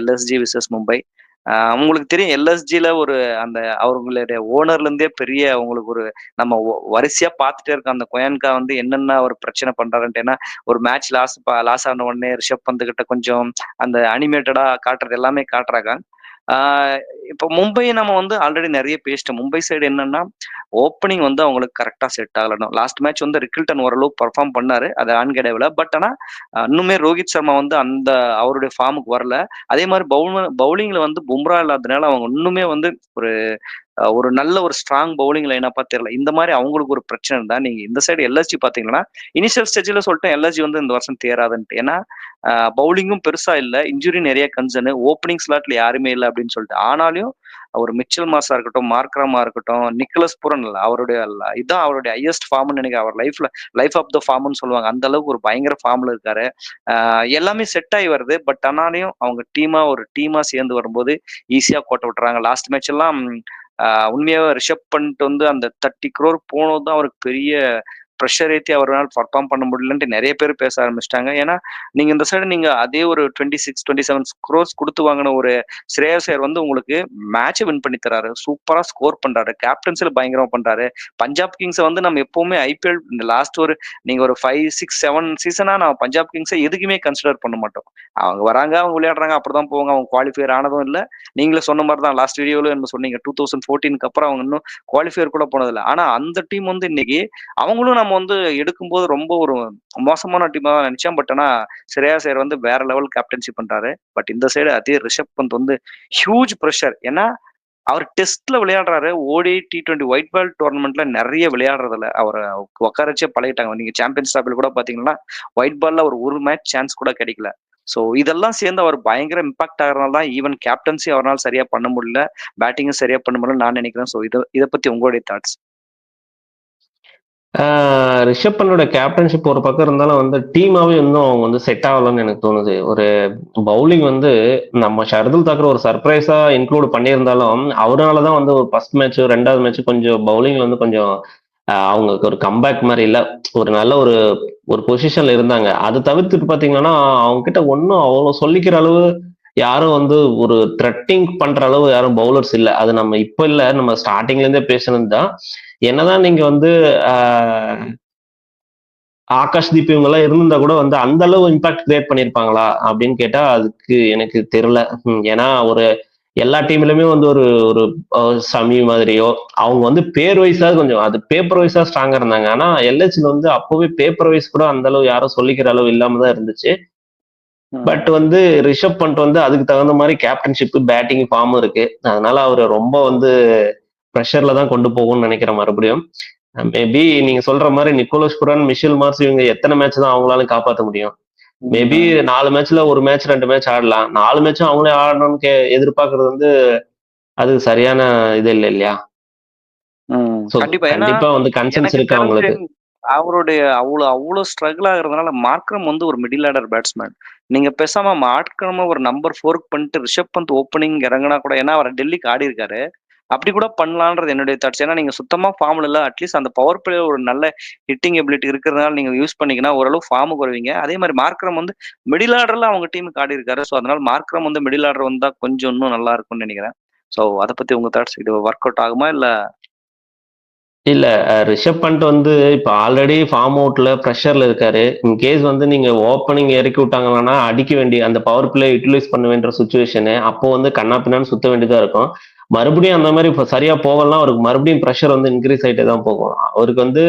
LSG versus Mumbai. உங்களுக்கு தெரியும் எல்எஸ்ஜில ஒரு அந்த அவங்களுடைய ஓனர்ல இருந்தே பெரிய அவங்களுக்கு ஒரு நம்ம வரிசையா பார்த்துட்டே இருக்கோம். அந்த கொயான்கா வந்து என்னென்ன ஒரு பிரச்சனை பண்றாருன்ட்டு. ஏன்னா, ஒரு மேட்ச் லாஸ் ஆன உடனே ரிஷப் பந்த் கிட்ட கொஞ்சம் அந்த அனிமேட்டடா காட்டுறது எல்லாமே காட்டுறாங்க. ஆ இப்போ மும்பை நம்ம வந்து ஆல்ரெடி நெறைய பேசிட்டோம். மும்பை சைடு என்னன்னா, ஓப்பனிங் வந்து அவங்களுக்கு கரெக்ட்டா செட் ஆகலணும். லாஸ்ட் மேட்ச் வந்து ரிக்கில்டன் ஓரளவு பெர்ஃபார்ம் பண்ணாரு. அது ஆன்கடேவ்ல. பட் ஆனா, இன்னுமே ரோஹித் சர்மா வந்து அந்த அவருடைய ஃபார்முக்கு வரல. அதே மாரி பவுலிங்ல வந்து பும்ரா இல்லாதனால அவங்க இன்னுமே வந்து ஒரு ஒரு நல்ல ஒரு ஸ்ட்ராங் பவுலிங் லைனப்பா தெரியல. இந்த மாரி அவங்களுக்கு ஒரு பிரச்சனை இருந்தா, நீங்க இந்த சைடு எல்எஸ்ஜி பார்த்தீங்கன்னா, இனிஷியல் ஸ்டேஜ்ல சொல்லிட்டேன் எல்எஸ்ஜி வந்து இந்த வருஷம் தேறாதுன்ட்டு. ஏன்னா, பவுலிங்கும் பெருசா இல்ல. இன்ஜூரி நெறைய கன்சர்ன். ஓப்பனிங் ஸ்லாட்ல யாருமே இல்ல அப்படின்னு சொல்லிட்டு. ஆனாலும் ஒரு மிச்சல் மார்ஸா இருக்கட்டும், மார்க்ராமா இருக்கட்டும், நிக்கோலஸ் பூரன் இல்ல. இதான் அவருடைய ஹையஸ்ட் ஃபார்ம்ன்னு நெனைக்கிறேன். அவர் லைஃப் ஆஃப் த ஃபார்ம்ன்னு சொல்லுவாங்க. அந்த அளவுக்கு ஒரு பயங்கர ஃபார்ம்ல இருக்காரு. எல்லாமே செட் ஆகி வருது. பட் ஆனாலும் அவங்க ஒரு டீமா சேர்ந்து வரும்போது ஈஸியா கோட்ட விட்டுறாங்க. லாஸ்ட் மேட்ச் எல்லாம் உண்மையாவே ரிஷப் பண்ட் வந்து அந்த 30 crore போனது தான் அவருக்கு பெரிய பிரஷர் ஏத்தி அவரால பெர்ஃபார்ம் பண்ண முடியலன்ட்டு நெறைய பேர் பேச ஆரம்பிச்சுட்டாங்க. ஏன்னா, நீங்க இந்த சைடு நீங்க அதே ஒரு 26, 27 crores குடுத்து வாங்குன ஒரு ஸ்ரேயஸ் ஐயர் வந்து உங்களுக்கு மேட்ச வின் பண்ணி தராரு. சூப்பரா ஸ்கோர் பண்றாரு. கேப்டன்சில பயங்கரமா பண்றாரு. பஞ்சாப் கிங்ஸ வந்து நம்ம எப்பவுமே ஐபிஎல் இந்த லாஸ்ட் நீங்க ஒரு 5, 6, 7 சீசனா நான் பஞ்சாப் கிங்ஸ எதுக்குமே கன்சிடர் பண்ண மாட்டோம். அவங்க வராங்க, அவங்க விளையாடுறாங்க, அப்படிதான் போவாங்க. அவங்க குவாலிஃபையர் ஆனதும் இல்ல. நீங்களே சொன்ன மாரி தான் லாஸ்ட் வீடியோல என்ன சொன்னீங்க. 2014க்கு அப்புறம் அவங்க இன்னும் குவாலிஃபையர் கூட போனதில்ல. ஆனா அந்த டீம் வந்து இன்னைக்கு அவங்களும் நம்ம வந்து எடுக்கும்போது ரொம்ப ஒரு மோசமான டீமா தான் நெனச்சேன். பட் ஆனா ஸ்ரேயாஸ் ஐயர் வந்து வேற லெவல் கேப்டன்ஷிப் பண்றாரு. பட் இந்த சைடு அதே ரிஷப் பந்த் வந்து ஹியூஜ் பிரஷர். ஏன்னா, அவர் டெஸ்ட்ல விளையாடுறாரு. ஓடிஐ, T20 ஒயிட் பால் டோர்னமெண்ட்ல நெறைய விளையாடுறதில்ல. அவர உட்கார வச்சே பழகிட்டாங்க. நீங்க சாம்பியன்ஸ் டிராபில கூட பார்த்தீங்கன்னா, ஒயிட் பால்ல ஒரு மேட்ச் சான்ஸ் கூட கிடைக்கல. சோ இதெல்லாம் சேர்ந்து அவர் பயங்கர இம்பாக்ட் ஆகுறனால தான் ஈவன் கேப்டன்சி அவரால சரியா பண்ண முடியல. பேட்டிங்கும் சரியா பண்ண முடியலன்னு நான் நெனைக்கிறேன். சோ இத பத்தி உங்களுடைய தாட்ஸ்? ரிஷப் பண்டோட கேப்டன்ஷிப் ஒரு பக்கம் இருந்தாலும் வந்து டீமாவே இன்னும் அவங்க வந்து செட் ஆகலன்னு எனக்கு தோணுது. ஒரு பவுலிங் வந்து நம்ம ஷர்துல் தாக்கர் ஒரு சர்ப்ரைஸா இன்க்ளூட் பண்ணியிருந்தாலும் அவரால தான் வந்து ஒரு ஃபர்ஸ்ட் மேட்ச் ரெண்டாவது மேட்ச் கொஞ்சம் பவுலிங்ல வந்து கொஞ்சம் அவங்களுக்கு ஒரு கம்பேக் மாதிரி இல்ல. ஒரு நல்ல ஒரு ஒரு பொசிஷன்ல இருந்தாங்க. அது தவிர்த்துட்டு பாத்தீங்கன்னா அவங்க கிட்ட ஒன்னும் அவ்வளவு சொல்லிக்கிற அளவு யாரும் வந்து ஒரு த்ரெட்டிங் பண்ற அளவு யாரும் பவுலர்ஸ் இல்ல. அது நம்ம இப்ப இல்ல, நம்ம ஸ்டார்டிங்ல இருந்தே பேசினது தான். என்னதான் நீங்க வந்து ஆஹ் ஆகாஷ் தீப் இவங்க எல்லாம் இருந்திருந்தா கூட வந்து அந்த அளவு இம்பாக்ட் கிரியேட் பண்ணிருப்பாங்களா அப்படின்னு கேட்டா அதுக்கு எனக்கு தெரியல. ஏன்னா ஒரு எல்லா டீம்லயுமே வந்து ஒரு ஒரு சமி மாதிரியோ அவங்க வந்து பேர் வைஸா கொஞ்சம் அது பேப்பர் வைஸா ஸ்ட்ராங்கா இருந்தாங்க. ஆனா எல்ஹெச்ல வந்து அப்பவே பேப்பர் வைஸ் கூட அந்த அளவு யாரும் சொல்லிக்கிற அளவு இல்லாம தான் இருந்துச்சு. பட் வந்து ரிஷப் பண்ட் வந்து அதுக்கு தகுந்த மாதிரி கேப்டன்ஷிப் பேட்டிங் ஃபார்மும் இருக்கு. அதனால அவர் ரொம்ப வந்து ப்ரெஷர்ல தான் கொண்டு போகும்னு நினைக்கிறேன் மறுபடியும். மேபி நீங்க சொல்ற மாதிரி நிக்கோலஸ் புரான், மிஷேல் மார்ஸ் இவங்க எத்தனை மேட்ச் தான் அவங்களால காப்பாற்ற முடியும்? மேபி 4 மேட்ச்ல ஒரு மேட்ச் 2 மேட்ச் ஆடலாம். 4 மேட்சும் அவங்களே ஆடணும்னு எதிர்பார்க்கறது வந்து அது சரியான இது இல்லை இல்லையா? சோ கண்டிப்பா. ஏன்னா, கண்டிப்பா வந்து கன்சர்ன்ஸ் எனக்கு இருக்கு தெரிஞ்சு அவங்களுக்கு. அவருடைய அவ்ளோ ஸ்ட்ரகிள் ஆகுறதுனால மார்க்ரம் வந்து ஒரு மிடில் ஆர்டர் பேட்ஸ்மேன். நீங்க பேசாம மார்க்ரம ஒரு நம்பர் 4க்கு பண்ணிட்டு ரிஷப் பந்த் ஓப்பனிங் இறங்குனா கூட ஏன்னா அவர் டெல்லிக்கு ஆடியிருக்காரு. அப்படி கூட பண்ணலான்றது என்னுடைய தாட்ஸ். ஏன்னா நீங்க சுத்தமா ஃபார்ம்ல இல்ல. அட்லீஸ்ட் அந்த பவர் பிளே ஒரு நல்ல ஹிட்டிங் எபிலிட்டி இருக்கிறதுனால நீங்க யூஸ் பண்ணீங்கன்னா ஓரளவு ஃபார்முக்கு வருவீங்க. அதே மாரி மார்க்ரம் வந்து மிடில் ஆர்டர்ல அவங்க டீமுக்கு ஆடியிருக்காரு. ஸோ அதனால மார்க்ரம் வந்து மிடில் ஆர்டர் வந்தா கொஞ்சம் இன்னும் நல்லா இருக்கும்னு நெனைக்கிறேன். ஸோ அத பத்தி உங்க தாட்ஸ்? இது ஒர்க் அவுட் ஆகுமா? இல்ல இல்ல ரிஷப் பண்ட் வந்து இப்ப ஆல்ரெடி ஃபார்ம் அவுட்ல ப்ரெஷர்ல இருக்காரு. இன்கேஸ் வந்து நீங்க ஓப்பனிங் இறக்கி விட்டாங்கன்னா அடிக்க வேண்டிய அந்த பவர் பிளே யூட்டிலைஸ் பண்ண வேண்டிய சுச்சுவேஷனு அப்போ வந்து கண்ணா பின்னான்னு சுத்த வேண்டியதா இருக்கும். மறுபடியும் அந்த மாதிரி இப்ப சரியா போகலாம், அவருக்கு மறுபடியும் ப்ரெஷர் வந்து இன்க்ரீஸ் ஆயிட்டே தான் போகும். அவருக்கு வந்து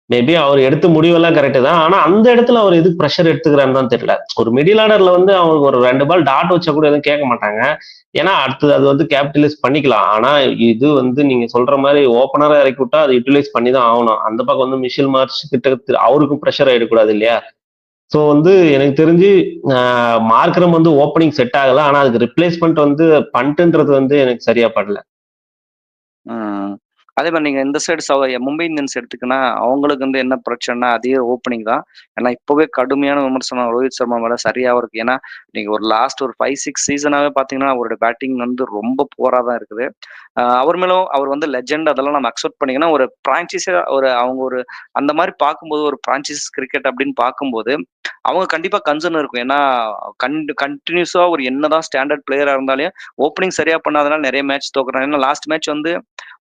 மேபி அவர் எடுத்த முடிவெல்லாம் கரெக்ட் தான். ஆனா அந்த இடத்துல அவர் எதுக்கு ப்ரெஷர் எடுத்துக்கிறான்னு தான் தெரியல. ஒரு மிடில் ஆர்டர்ல வந்து அவங்களுக்கு ஒரு 2 பால் டாட் வச்சா கூட எதுவும் கேட்க மாட்டாங்க. ஏன்னா அடுத்தது அது வந்து கேபிட்டலைஸ் பண்ணிக்கலாம். ஆனா இது வந்து நீங்க சொல்ற மாதிரி ஓப்பனரா இறக்கி விட்டா அதை யூட்டிலைஸ் பண்ணி தான் ஆகணும். அந்த பக்கம் வந்து மிஷேல் மார்ச் கிட்ட அவருக்கும் ப்ரெஷர் ஆயிடக்கூடாது இல்லையா? சோ வந்து எனக்கு தெரிஞ்சு மார்க்ரம் வந்து ஓப்பனிங் செட் ஆகல. ஆனா அதுக்கு ரிப்ளேஸ்மெண்ட் வந்து பண்ட்ன்றது வந்து எனக்கு சரியா படல. ம். அதே மாரி நீங்க இந்த சைடு மும்பை இந்தியன்ஸ் எடுத்துக்கினா, அவங்களுக்கு வந்து என்ன பிரச்சனைன்னா, அதே ஓப்பனிங் தான். ஏன்னா இப்பவே கடுமையான விமர்சனம் ரோஹித் சர்மா மேல சரியா இருக்கு. ஏன்னா, நீங்க ஒரு லாஸ்ட் ஒரு 5, 6 சீசனாவே பார்த்தீங்கன்னா, அவருடைய பேட்டிங் வந்து ரொம்ப புவரா தான் இருக்குது. அவர் மேலும் அவர் வந்து லெஜெண்ட் அதெல்லாம் நம்ம அக்செப்ட் பண்ணிக்கணும். ஒரு பிரான்சைஸா அவங்க ஒரு அந்த மாரி பார்க்கும்போது ஒரு பிரான்சைஸ் கிரிக்கெட் அப்படின்னு பார்க்கும்போது, அவங்க கண்டிப்பா கன்சர்ன் இருக்கும். ஏன்னா, கன்டினியூஸா ஒரு என்னதான் ஸ்டாண்டர்ட் பிளேயரா இருந்தாலும், ஓப்பனிங் சரியா பண்ணாதனால நெறைய மேட்ச் தோக்குறாங்க. ஏன்னா லாஸ்ட் மேட்ச் வந்து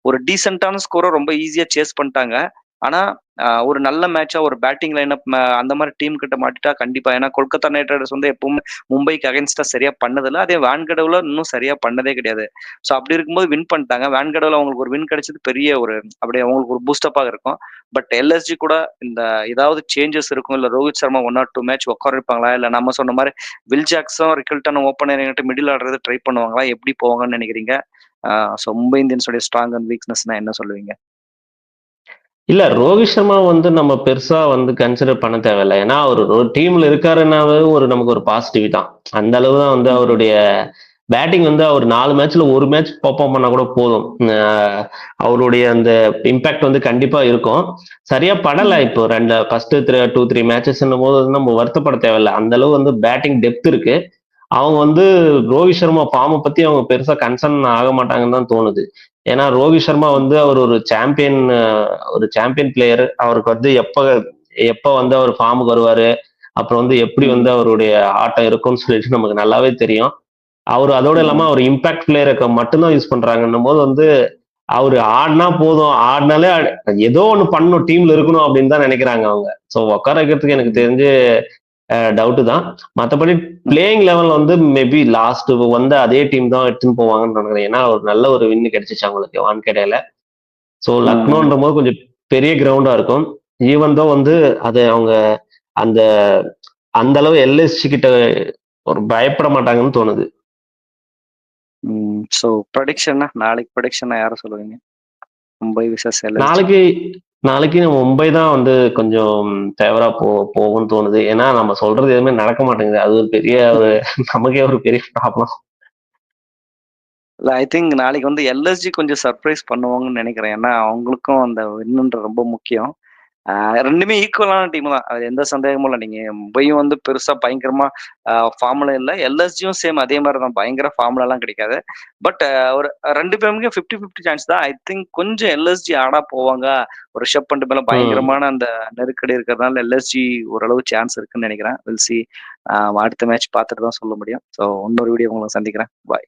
ஒரு டீசென்ட்டான ஸ்கோர ரொம்ப ஈஸியா சேஸ் பண்ணிட்டாங்க. ஆனா, ஒரு நல்ல மேட்ச்சா ஒரு பேட்டிங் லைனப் அந்த மாரி டீம் கிட்ட மாட்டிட்டா கண்டிப்பா ஏன்னா கொல்கத்தா நைட் ரைடர்ஸ் வந்து எப்பவுமே மும்பைக்கு அகைன்ஸ்டா சரியா பண்ணதில்ல. அதே வான்கடவுல இன்னும் சரியா பண்ணதே கிடையாது. ஸோ அப்படி இருக்கும்போது வின் பண்ணிட்டாங்க. வான்கடவுல அவங்களுக்கு ஒரு வின் கிடைச்சது பெரிய ஒரு அப்படியே அவங்களுக்கு ஒரு பூஸ்டப்பா இருக்கும். பட் எல்எஸ்ஜி கூட இந்த ஏதாவது சேஞ்சஸ் இருக்கும். இல்ல ரோஹித் சர்மா 1 ஆர் 2 மேட்ச் உட்கார வைப்பாங்களா? இல்ல நம்ம சொன்ன மாரி வில் ஜாக்ஸும், ரிக்கல்டனும் ஓப்பனர் எங்கிட்ட மிடில் ஆடுறது ட்ரை பண்ணுவாங்களா? எப்படி போவாங்கன்னு நினைக்கிறீங்க? ஸோ மும்பை இந்தியன்ஸோட ஸ்ட்ராங் அண்ட் வீக்னஸ்னா என்ன சொல்லுவீங்க? இல்ல ரோஹித் சர்மா வந்து நம்ம பெருசா வந்து கன்சிடர் பண்ண தேவையில்ல. ஏன்னா அவரு ஒரு டீம்ல இருக்காருன்னாவே நமக்கு ஒரு பாசிட்டிவ் தான். அந்த அளவு தான் வந்து ம். அவருடைய பேட்டிங் வந்து அவர் 4 மேட்ச்ல 1 மேட்ச் பெர்ஃபார்ம் பண்ணா கூட போதும். அவருடைய அந்த இம்பாக்ட் வந்து கண்டிப்பா இருக்கும். சரியா படல ம். இப்போ ஃபர்ஸ்ட் 2, 3 மேட்சஸ்ன்னும் போது நம்ம வருத்தப்பட தேவையில்ல. அந்த அளவு வந்து பேட்டிங் டெப்த் இருக்கு. அவங்க வந்து ரோஹித் சர்மா ஃபார்ம பத்தி அவங்க பெருசா கன்சர்ன் ஆக மாட்டாங்கன்னு தான் தோணுது. ஏன்னா ரோஹித் சர்மா ம். வந்து அவர் ஒரு சாம்பியன் பிளேயர். அவருக்கு வந்து எப்ப எப்ப வந்து அவர் ஃபார்முக்கு வருவாரு, அப்புறம் வந்து எப்படி ம். வந்து அவருடைய ஆட்டம் இருக்கும்னு சொல்லிட்டு நமக்கு நல்லாவே தெரியும். அவரு அதோட இல்லாம ம். அவர் இம்பாக்ட் பிளேயர மட்டும் தான் யூஸ் பண்றாங்கன்னும் போது வந்து அவரு ஆடுனா போதும். ஆடுனாலே ஏதோ ஒண்ணு பண்ணணும். டீம்ல இருக்கணும் அப்படின்னு தான் நினைக்கிறாங்க அவங்க. சோ உட்கார வைக்கிறதுக்கு எனக்கு ம். தெரிஞ்சு டவுட் தான். மத்தபடி ம். பிளேயிங் லெவல்ல வந்து மேபி லாஸ்ட் வந்த அதே டீம் தான் எடுத்துன்னு போவாங்கன்னு நினைக்கிறேன். ஏன்னா ஒரு நல்ல ஒரு வின் கிடைச்சுச்சு அவங்களுக்கு வான்கடேல. சோ ம். லக்னோன்ற போது கொஞ்சம் பெரிய கிரவுண்டா இருக்கும். ஈவன் தோ வந்து அது அவங்க அந்த அந்த அளவு எல்எஸ்சி கிட்ட ஒரு பயப்பட மாட்டாங்கன்னு தோணுது. ம். ஸோ ப்ரெடிக்ஷன்னா நாளைக்கு ப்ரெடிக்ஷன்னா யார சொல்லுவீங்க? Mumbai versus LSG. நாளைக்கு நாளைக்கு மும்பை தான் வந்து கொஞ்சம் ஃபேவரா போகும்னு தோணுது. ஏன்னா நம்ம சொல்றது எதுவுமே நடக்க மாட்டேங்குது. அது ஒரு பெரிய ஒரு நமக்கே ஒரு பெரிய ப்ராப்ளம். இல்ல ஐ திங்க் நாளைக்கு வந்து எல்எஸ்ஜி கொஞ்சம் சர்ப்ரைஸ் பண்ணுவாங்கன்னு நெனைக்கிறேன். ஏன்னா, அவங்களுக்கும் அந்த வின்னுன்றது ரொம்ப முக்கியம். 2மே ஈக்குவலான டீம் தான். அதுல எந்த சந்தேகமும் இல்ல. நீங்க மும்பையும் வந்து பெருசா பயங்கரமா ஃபார்ம்ல இல்ல. எல்எஸ்ஜியும் சேம் அதே மாரி தான். பயங்கர ஃபார்ம்லலாம் கிடைக்காது. பட் ஒரு 2 பேருமே 50, 50 சான்ஸ் தான். ஐ திங்க் கொஞ்சம் எல்எஸ்ஜி ஆடா போவாங்க. ஒரு ரிஷப் பண்ட் மேல ம். பயங்கரமான அந்த நெருக்கடி இருக்கிறதுனால எல்எஸ்ஜி ஓரளவு சான்ஸ் இருக்குன்னு நெனைக்கிறேன். Will see. அடுத்த மேட்ச் பார்த்துட்டு தான் சொல்ல முடியும். ஸோ இன்னொரு வீடியோ உங்கள சந்திக்கிறேன். பாய்.